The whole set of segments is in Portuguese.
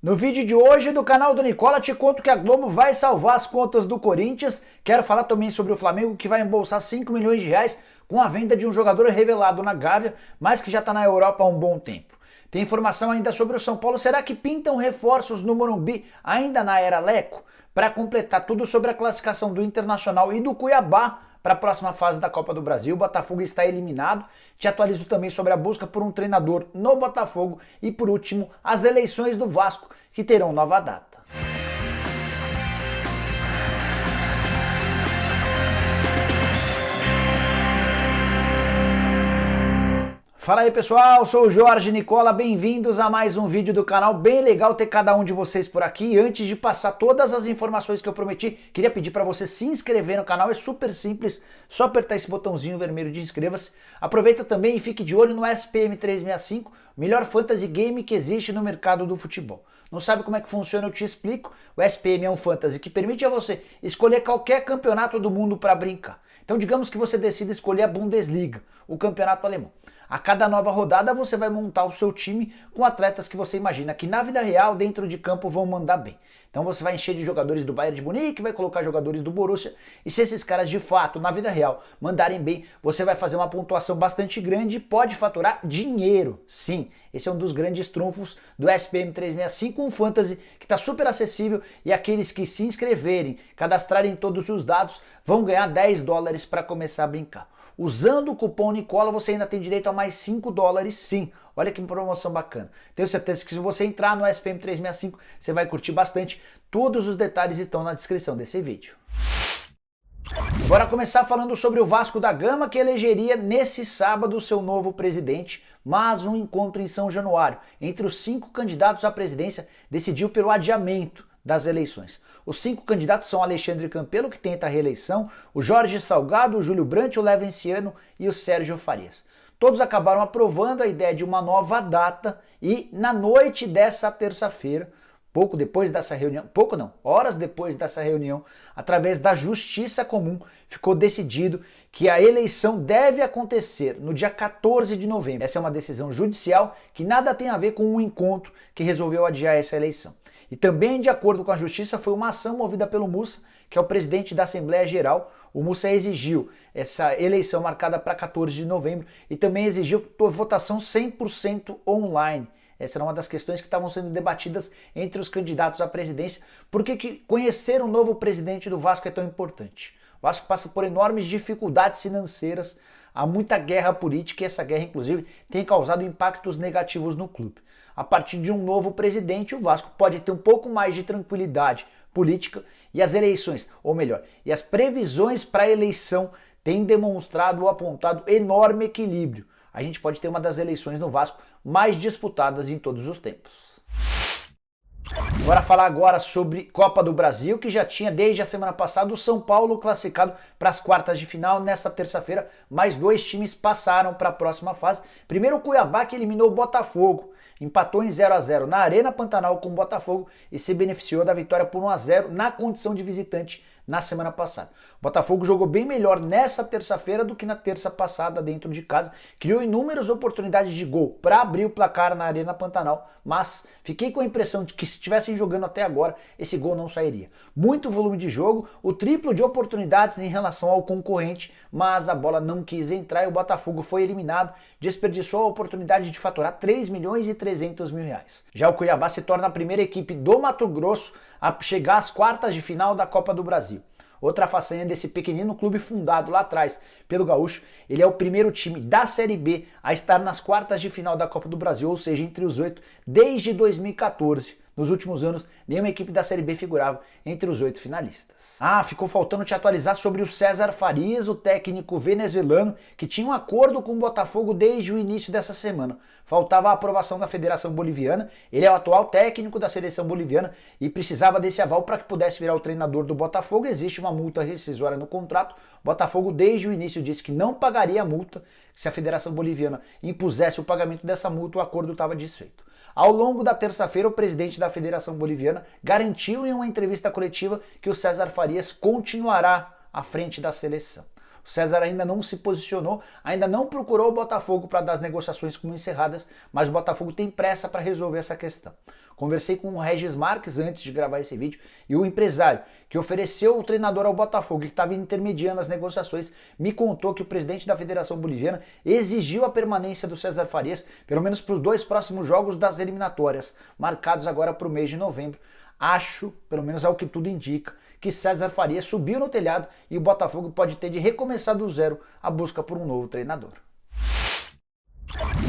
No vídeo de hoje do canal do Nicola te conto que a Globo vai salvar as contas do Corinthians. Quero falar também sobre o Flamengo que vai embolsar 5 milhões de reais com a venda de um jogador revelado na Gávea, mas que já está na Europa há um bom tempo. Tem informação ainda sobre o São Paulo. Será que pintam reforços no Morumbi ainda na era Leco? Para completar tudo sobre a classificação do Internacional e do Cuiabá para a próxima fase da Copa do Brasil. O Botafogo está eliminado. Te atualizo também sobre a busca por um treinador no Botafogo e, por último, as eleições do Vasco, que terão nova data. Fala aí pessoal, sou o Jorge Nicola, bem-vindos a mais um vídeo do canal. Bem legal ter cada um de vocês por aqui. E antes de passar todas as informações que eu prometi, queria pedir para você se inscrever no canal. É super simples, só apertar esse botãozinho vermelho de inscreva-se. Aproveita também e fique de olho no SPM 365, melhor fantasy game que existe no mercado do futebol. Não sabe como é que funciona? Eu te explico. O SPM é um fantasy que permite a você escolher qualquer campeonato do mundo para brincar. Então digamos que você decida escolher a Bundesliga, o campeonato alemão. A cada nova rodada você vai montar o seu time com atletas que você imagina que na vida real, dentro de campo, vão mandar bem. Então você vai encher de jogadores do Bayern de Munique, vai colocar jogadores do Borussia, e se esses caras de fato, na vida real, mandarem bem, você vai fazer uma pontuação bastante grande e pode faturar dinheiro. Sim, esse é um dos grandes trunfos do SPM 365, um fantasy que está super acessível, e aqueles que se inscreverem, cadastrarem todos os dados, vão ganhar $10 para começar a brincar. Usando o cupom Nicola você ainda tem direito a mais $5 sim. Olha que promoção bacana. Tenho certeza que se você entrar no SPM 365 você vai curtir bastante. Todos os detalhes estão na descrição desse vídeo. Bora começar falando sobre o Vasco da Gama, que elegeria nesse sábado o seu novo presidente, mas um encontro em São Januário entre os 5 candidatos à presidência decidiu pelo adiamento das eleições. Os 5 candidatos são Alexandre Campelo, que tenta a reeleição, o Jorge Salgado, o Júlio Brandt, o Levenciano e o Sérgio Farias. Todos acabaram aprovando a ideia de uma nova data e na noite dessa terça-feira, horas depois dessa reunião, através da Justiça Comum, ficou decidido que a eleição deve acontecer no dia 14 de novembro. Essa é uma decisão judicial que nada tem a ver com um encontro que resolveu adiar essa eleição. E também, de acordo com a Justiça, foi uma ação movida pelo Mussa, que é o presidente da Assembleia Geral. O Mussa exigiu essa eleição marcada para 14 de novembro e também exigiu votação 100% online. Essa era uma das questões que estavam sendo debatidas entre os candidatos à presidência. Por que conhecer um novo presidente do Vasco é tão importante? O Vasco passa por enormes dificuldades financeiras, há muita guerra política e essa guerra, inclusive, tem causado impactos negativos no clube. A partir de um novo presidente, o Vasco pode ter um pouco mais de tranquilidade política e as eleições, ou melhor, e as previsões para a eleição têm demonstrado ou apontado enorme equilíbrio. A gente pode ter uma das eleições no Vasco mais disputadas em todos os tempos. Bora falar agora sobre Copa do Brasil, que já tinha desde a semana passada o São Paulo classificado para as quartas de final. Nessa terça-feira, mais 2 times passaram para a próxima fase. Primeiro o Cuiabá, que eliminou o Botafogo, empatou em 0-0 na Arena Pantanal com o Botafogo e se beneficiou da vitória por 1-0 na condição de visitante na semana passada. O Botafogo jogou bem melhor nessa terça-feira do que na terça passada dentro de casa, criou inúmeras oportunidades de gol para abrir o placar na Arena Pantanal, mas fiquei com a impressão de que se estivessem jogando até agora, esse gol não sairia. Muito volume de jogo, o triplo de oportunidades em relação ao concorrente, mas a bola não quis entrar e o Botafogo foi eliminado, desperdiçou a oportunidade de faturar 3.300.000 reais. Já o Cuiabá se torna a primeira equipe do Mato Grosso a chegar às quartas de final da Copa do Brasil. Outra façanha desse pequenino clube fundado lá atrás pelo Gaúcho, ele é o primeiro time da Série B a estar nas quartas de final da Copa do Brasil, ou seja, entre os 8 desde 2014. Nos últimos anos, nenhuma equipe da Série B figurava entre os 8 finalistas. Ficou faltando te atualizar sobre o César Farias, o técnico venezuelano, que tinha um acordo com o Botafogo desde o início dessa semana. Faltava a aprovação da Federação Boliviana, ele é o atual técnico da seleção boliviana e precisava desse aval para que pudesse virar o treinador do Botafogo. Existe uma multa rescisória no contrato. O Botafogo desde o início disse que não pagaria a multa. Se a Federação Boliviana impusesse o pagamento dessa multa, o acordo estava desfeito. Ao longo da terça-feira, o presidente da Federação Boliviana garantiu em uma entrevista coletiva que o César Farias continuará à frente da seleção. O César ainda não se posicionou, ainda não procurou o Botafogo para dar as negociações como encerradas, mas o Botafogo tem pressa para resolver essa questão. Conversei com o Regis Marques antes de gravar esse vídeo e o empresário que ofereceu o treinador ao Botafogo, que estava intermediando as negociações, me contou que o presidente da Federação Boliviana exigiu a permanência do César Farias, pelo menos para os 2 próximos jogos das eliminatórias, marcados agora para o mês de novembro. Acho, pelo menos ao que tudo indica, que César Farias subiu no telhado e o Botafogo pode ter de recomeçar do zero a busca por um novo treinador.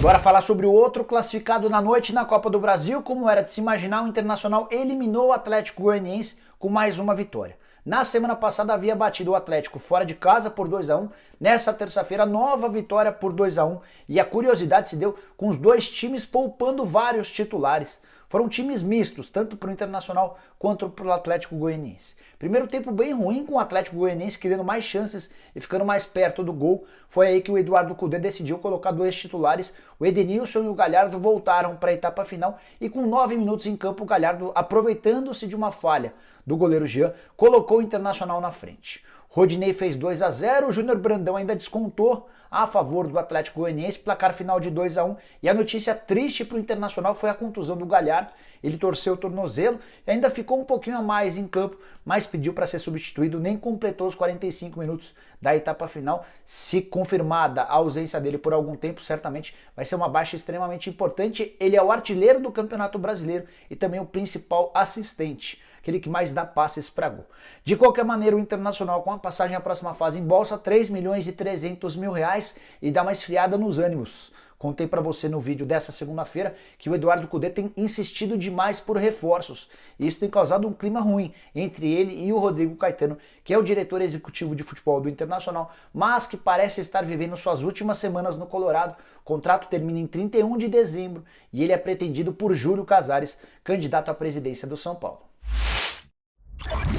Bora falar sobre o outro classificado na noite na Copa do Brasil. Como era de se imaginar, o Internacional eliminou o Atlético Goianiense com mais uma vitória. Na semana passada havia batido o Atlético fora de casa por 2-1. Nessa terça-feira, nova vitória por 2-1. E a curiosidade se deu com os dois times poupando vários titulares. Foram times mistos, tanto para o Internacional quanto para o Atlético Goianiense. Primeiro tempo bem ruim, com o Atlético Goianiense criando mais chances e ficando mais perto do gol. Foi aí que o Eduardo Cudê decidiu colocar 2 titulares. O Edenilson e o Galhardo voltaram para a etapa final e com 9 minutos em campo, o Galhardo, aproveitando-se de uma falha do goleiro Jean, colocou o Internacional na frente. Rodinei fez 2-0, o Júnior Brandão ainda descontou a favor do Atlético Goianiense, placar final de 2-1. E a notícia triste para o Internacional foi a contusão do Galhardo. Ele torceu o tornozelo e ainda ficou um pouquinho a mais em campo, mas pediu para ser substituído, nem completou os 45 minutos da etapa final. Se confirmada a ausência dele por algum tempo, certamente vai ser uma baixa extremamente importante. Ele é o artilheiro do Campeonato Brasileiro e também o principal assistente, aquele que mais dá passes para gol. De qualquer maneira, o Internacional, com a passagem à próxima fase, embolsa 3.300.000 reais e dá uma esfriada nos ânimos. Contei para você no vídeo dessa segunda-feira que o Eduardo Cudê tem insistido demais por reforços. E isso tem causado um clima ruim entre ele e o Rodrigo Caetano, que é o diretor executivo de futebol do Internacional, mas que parece estar vivendo suas últimas semanas no Colorado. O contrato termina em 31 de dezembro e ele é pretendido por Júlio Casares, candidato à presidência do São Paulo.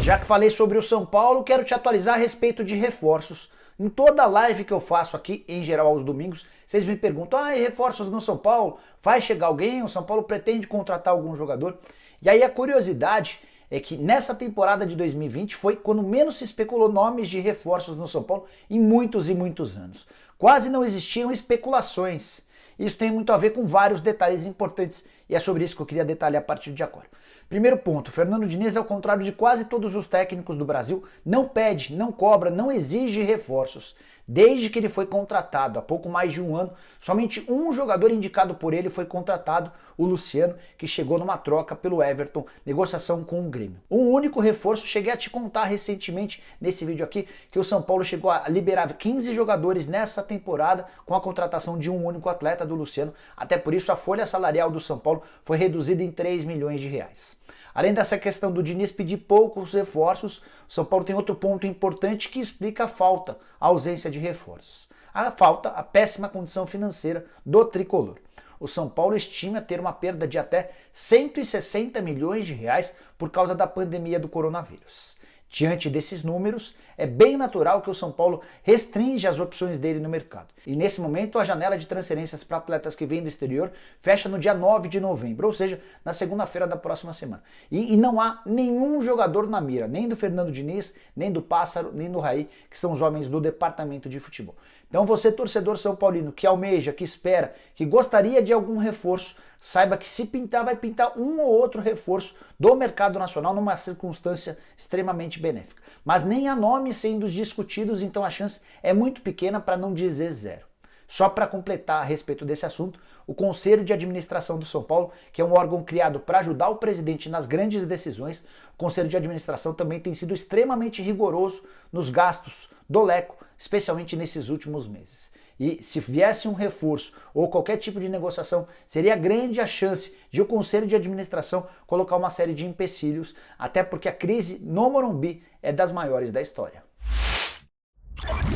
Já que falei sobre o São Paulo, quero te atualizar a respeito de reforços. Em toda live que eu faço aqui, em geral aos domingos, vocês me perguntam, e reforços no São Paulo? Vai chegar alguém? O São Paulo pretende contratar algum jogador? E aí a curiosidade é que nessa temporada de 2020 foi quando menos se especulou nomes de reforços no São Paulo em muitos e muitos anos. Quase não existiam especulações. Isso tem muito a ver com vários detalhes importantes e é sobre isso que eu queria detalhar a partir de agora. Primeiro ponto, Fernando Diniz, ao contrário de quase todos os técnicos do Brasil, não pede, não cobra, não exige reforços. Desde que ele foi contratado, há pouco mais de um ano, somente um jogador indicado por ele foi contratado, o Luciano, que chegou numa troca pelo Everton, negociação com o Grêmio. Um único reforço, cheguei a te contar recentemente nesse vídeo aqui, que o São Paulo chegou a liberar 15 jogadores nessa temporada com a contratação de um único atleta, do Luciano. Até por isso a folha salarial do São Paulo foi reduzida em 3 milhões de reais. Além dessa questão do Diniz pedir poucos reforços, o São Paulo tem outro ponto importante que explica a falta, a ausência de reforços. A falta, a péssima condição financeira do tricolor. O São Paulo estima ter uma perda de até 160 milhões de reais por causa da pandemia do coronavírus. Diante desses números, é bem natural que o São Paulo restringe as opções dele no mercado. E nesse momento, a janela de transferências para atletas que vêm do exterior fecha no dia 9 de novembro, ou seja, na segunda-feira da próxima semana. E não há nenhum jogador na mira, nem do Fernando Diniz, nem do Pássaro, nem do Raí, que são os homens do departamento de futebol. Então você, torcedor são paulino, que almeja, que espera, que gostaria de algum reforço, saiba que se pintar, vai pintar um ou outro reforço do mercado nacional numa circunstância extremamente benéfica. Mas nem há nomes sendo discutidos, então a chance é muito pequena, para não dizer zero. Só para completar a respeito desse assunto, o Conselho de Administração do São Paulo, que é um órgão criado para ajudar o presidente nas grandes decisões, o Conselho de Administração também tem sido extremamente rigoroso nos gastos do Leco, especialmente nesses últimos meses. E se viesse um reforço ou qualquer tipo de negociação, seria grande a chance de o Conselho de Administração colocar uma série de empecilhos, até porque a crise no Morumbi é das maiores da história.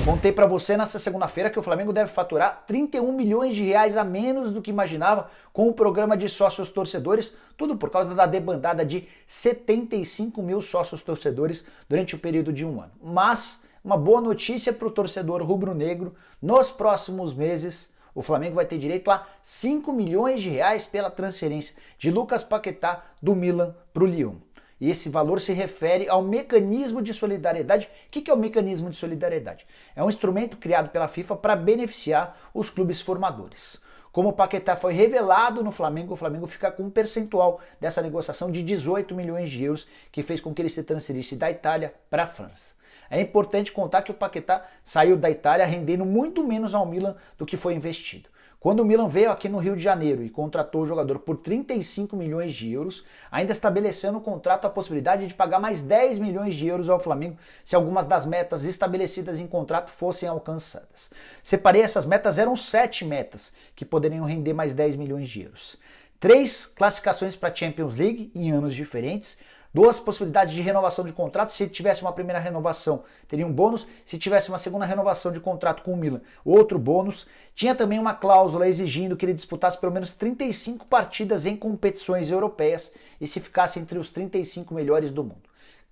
Contei para você nessa segunda-feira que o Flamengo deve faturar 31 milhões de reais a menos do que imaginava com o programa de sócios torcedores, tudo por causa da debandada de 75 mil sócios torcedores durante o período de um ano. Mas uma boa notícia para o torcedor rubro-negro: nos próximos meses o Flamengo vai ter direito a 5 milhões de reais pela transferência de Lucas Paquetá do Milan para o Lyon. E esse valor se refere ao mecanismo de solidariedade. O que é o mecanismo de solidariedade? É um instrumento criado pela FIFA para beneficiar os clubes formadores. Como o Paquetá foi revelado no Flamengo, o Flamengo fica com um percentual dessa negociação de 18 milhões de euros, que fez com que ele se transferisse da Itália para a França. É importante contar que o Paquetá saiu da Itália rendendo muito menos ao Milan do que foi investido. Quando o Milan veio aqui no Rio de Janeiro e contratou o jogador por 35 milhões de euros, ainda estabeleceu no contrato a possibilidade de pagar mais 10 milhões de euros ao Flamengo se algumas das metas estabelecidas em contrato fossem alcançadas. Separei essas metas, eram 7 metas que poderiam render mais 10 milhões de euros. 3 classificações para a Champions League em anos diferentes, 2 possibilidades de renovação de contrato. Se tivesse uma primeira renovação, teria um bônus. Se tivesse uma segunda renovação de contrato com o Milan, outro bônus. Tinha também uma cláusula exigindo que ele disputasse pelo menos 35 partidas em competições europeias e se ficasse entre os 35 melhores do mundo.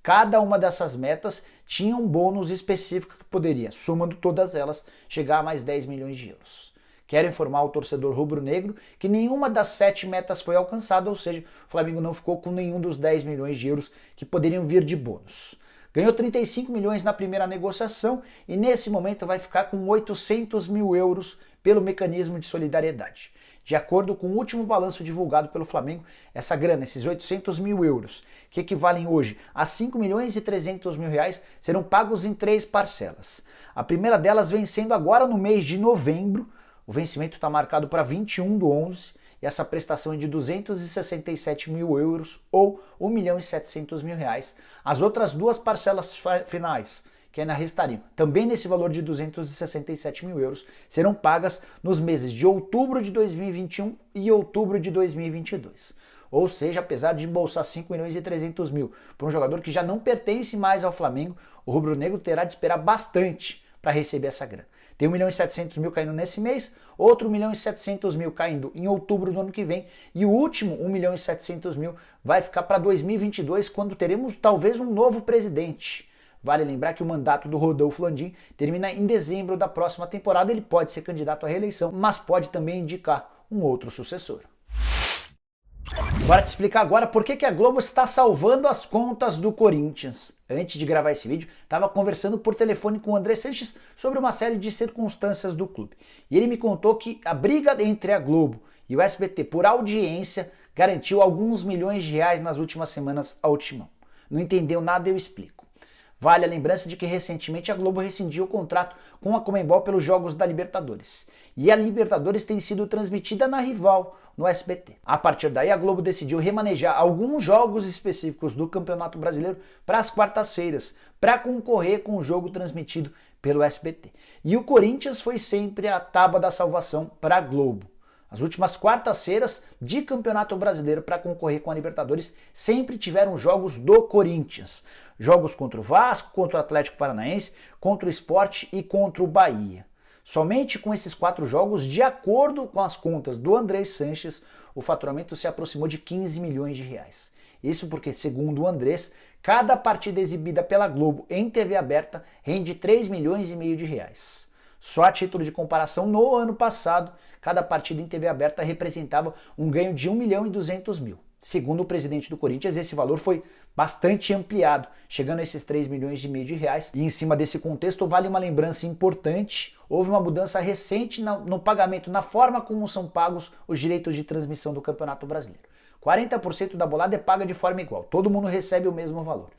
Cada uma dessas metas tinha um bônus específico que poderia, somando todas elas, chegar a mais 10 milhões de euros. Quero informar o torcedor rubro-negro que nenhuma das 7 metas foi alcançada, ou seja, o Flamengo não ficou com nenhum dos 10 milhões de euros que poderiam vir de bônus. Ganhou 35 milhões na primeira negociação e nesse momento vai ficar com 800 mil euros pelo mecanismo de solidariedade. De acordo com o último balanço divulgado pelo Flamengo, essa grana, esses 800 mil euros, que equivalem hoje a 5 milhões e 300 mil reais, serão pagos em 3 parcelas. A primeira delas vencendo agora no mês de novembro. O vencimento está marcado para 21/11 e essa prestação é de 267 mil euros ou 1 milhão e 700 mil reais. As outras 2 parcelas finais, que ainda restariam, também nesse valor de 267 mil euros, serão pagas nos meses de outubro de 2021 e outubro de 2022. Ou seja, apesar de embolsar 5 milhões e 300 mil para um jogador que já não pertence mais ao Flamengo, o rubro-negro terá de esperar bastante para receber essa grana. Tem 1 milhão e 700 mil caindo nesse mês, outro 1 milhão e 700 mil caindo em outubro do ano que vem, e o último 1 milhão e 700 mil vai ficar para 2022, quando teremos talvez um novo presidente. Vale lembrar que o mandato do Rodolfo Landim termina em dezembro da próxima temporada. Ele pode ser candidato à reeleição, mas pode também indicar um outro sucessor. Bora te explicar agora por que a Globo está salvando as contas do Corinthians. Antes de gravar esse vídeo, estava conversando por telefone com o André Sanches sobre uma série de circunstâncias do clube. E ele me contou que a briga entre a Globo e o SBT por audiência garantiu alguns milhões de reais nas últimas semanas ao Timão. Não entendeu nada, eu explico. Vale a lembrança de que recentemente a Globo rescindiu o contrato com a Conmebol pelos Jogos da Libertadores. E a Libertadores tem sido transmitida na rival, no SBT. A partir daí, a Globo decidiu remanejar alguns jogos específicos do Campeonato Brasileiro para as quartas-feiras, para concorrer com o jogo transmitido pelo SBT. E o Corinthians foi sempre a tábua da salvação para a Globo. As últimas quartas-feiras de Campeonato Brasileiro para concorrer com a Libertadores sempre tiveram jogos do Corinthians. Jogos contra o Vasco, contra o Atlético Paranaense, contra o Sport e contra o Bahia. Somente com esses 4 jogos, de acordo com as contas do André Sanches, o faturamento se aproximou de 15 milhões de reais. Isso porque, segundo o Andrés, cada partida exibida pela Globo em TV aberta rende 3 milhões e meio de reais. Só a título de comparação, no ano passado, cada partida em TV aberta representava um ganho de 1 milhão e 200 mil. Segundo o presidente do Corinthians, esse valor foi bastante ampliado, chegando a esses 3 milhões e meio de reais. E em cima desse contexto, vale uma lembrança importante. Houve uma mudança recente no pagamento, na forma como são pagos os direitos de transmissão do Campeonato Brasileiro. 40% da bolada é paga de forma igual, todo mundo recebe o mesmo valor.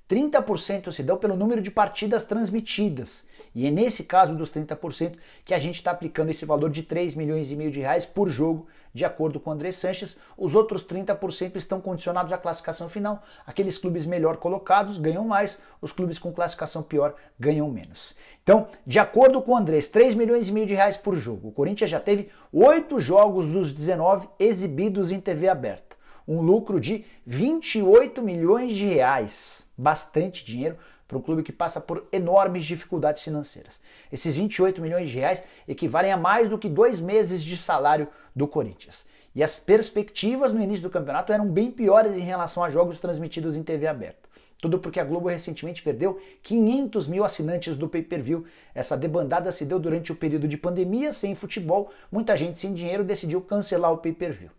30% se dão pelo número de partidas transmitidas. E é nesse caso dos 30% que a gente está aplicando esse valor de 3 milhões e meio de reais por jogo, de acordo com o André Sanches. Os outros 30% estão condicionados à classificação final. Aqueles clubes melhor colocados ganham mais, os clubes com classificação pior ganham menos. Então, de acordo com o Andrés, 3 milhões e meio de reais por jogo. O Corinthians já teve 8 jogos dos 19 exibidos em TV aberta. Um lucro de 28 milhões de reais. Bastante dinheiro para um clube que passa por enormes dificuldades financeiras. Esses 28 milhões de reais equivalem a mais do que 2 meses de salário do Corinthians. E as perspectivas no início do campeonato eram bem piores em relação a jogos transmitidos em TV aberta. Tudo porque a Globo recentemente perdeu 500 mil assinantes do pay-per-view. Essa debandada se deu durante o período de pandemia, sem futebol, muita gente sem dinheiro decidiu cancelar o pay-per-view.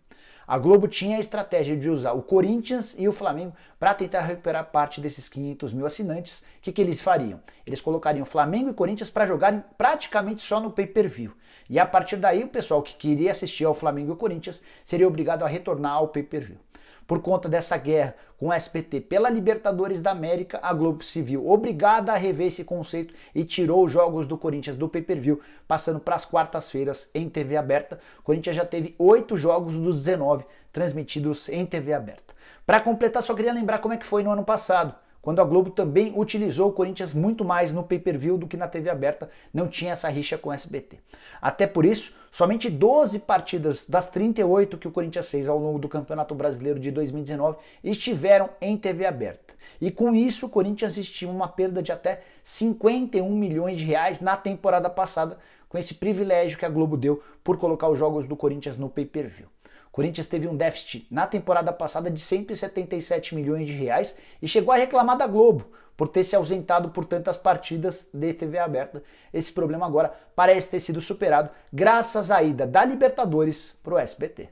A Globo tinha a estratégia de usar o Corinthians e o Flamengo para tentar recuperar parte desses 500 mil assinantes. O que eles fariam? Eles colocariam Flamengo e Corinthians para jogarem praticamente só no pay-per-view. E a partir daí o pessoal que queria assistir ao Flamengo e ao Corinthians seria obrigado a retornar ao pay-per-view. Por conta dessa guerra com o SBT pela Libertadores da América, a Globo se viu obrigada a rever esse conceito e tirou os jogos do Corinthians do pay-per-view, passando para as quartas-feiras em TV aberta. O Corinthians já teve 8 jogos dos 19 transmitidos em TV aberta. Para completar, só queria lembrar como é que foi no ano passado, quando a Globo também utilizou o Corinthians muito mais no pay-per-view do que na TV aberta, não tinha essa rixa com o SBT. Até por isso, somente 12 partidas das 38 que o Corinthians fez ao longo do Campeonato Brasileiro de 2019 estiveram em TV aberta. E com isso, o Corinthians estima uma perda de até 51 milhões de reais na temporada passada, com esse privilégio que a Globo deu por colocar os jogos do Corinthians no pay-per-view. O Corinthians teve um déficit na temporada passada de 177 milhões de reais e chegou a reclamar da Globo por ter se ausentado por tantas partidas de TV aberta. Esse problema agora parece ter sido superado graças à ida da Libertadores para o SBT.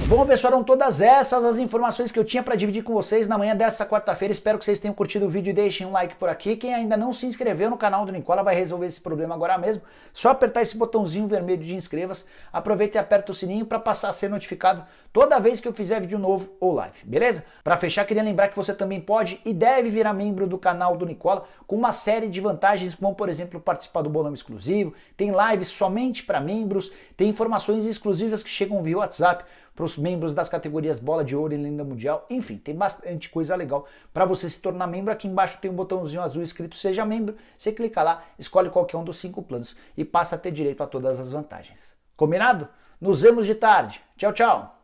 Bom, pessoal, eram todas essas as informações que eu tinha para dividir com vocês na manhã dessa quarta-feira. Espero que vocês tenham curtido o vídeo e deixem um like por aqui. Quem ainda não se inscreveu no canal do Nicola vai resolver esse problema agora mesmo. Só apertar esse botãozinho vermelho de inscreva-se. Aproveita e aperta o sininho para passar a ser notificado toda vez que eu fizer vídeo novo ou live, beleza? Para fechar, queria lembrar que você também pode e deve virar membro do canal do Nicola com uma série de vantagens, como por exemplo participar do bolão exclusivo, tem lives somente para membros, tem informações exclusivas que chegam via WhatsApp para os membros das categorias Bola de Ouro e Lenda Mundial. Enfim, tem bastante coisa legal para você se tornar membro. Aqui embaixo tem um botãozinho azul escrito Seja Membro. Você clica lá, escolhe qualquer um dos 5 planos e passa a ter direito a todas as vantagens. Combinado? Nos vemos de tarde. Tchau, tchau!